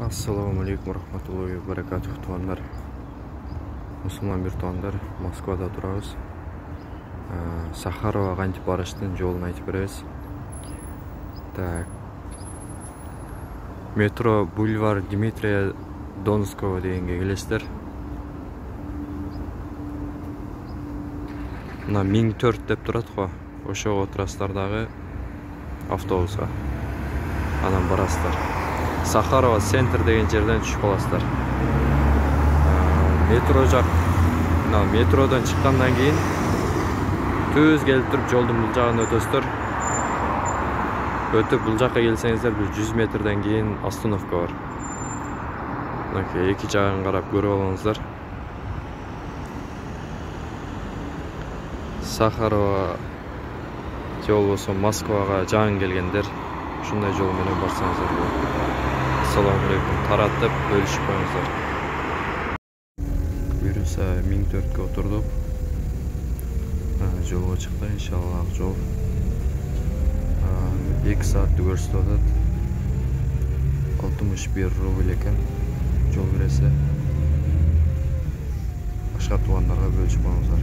Assalamu alaikum rahmatullohi wa barakatuh tuanlar. Musulmon bir tuanlar, Moskvada turabız. Sakharova kantip barıştın yolunu aytып berебиz. Так. Metro Bulvar Dmitriya Donskого дегенге келесіздер. Мына 1004 деп турат го. Ошого отурасыздар дагы автобуска. Анан барасыздар. Sakharova Center деген жерден түшүп каласыздар. Метро жак. Метродон чыккандан кийин түз келип туруп жолдун бул жагын өтөсүздөр. Өтүп бул жакка келсеңиздер бир 100 метрден кийин остановка бар. Мынакей эки жагын карап көрүп алыңыздар. Sakharova же болбосо Москвага жаңы келгендер ушундай жол менен барсаңыздар болот. Assalamu alaikum. Таратып бөлүшүп коюңуздар. Буюрса 1004 отурдук. Жолго чыкты, иншалла жол. 2 саатты көрсөтүп атат. 61 рубль экен жол бересе. Башка туугандарга бөлүшүп коюңуздар.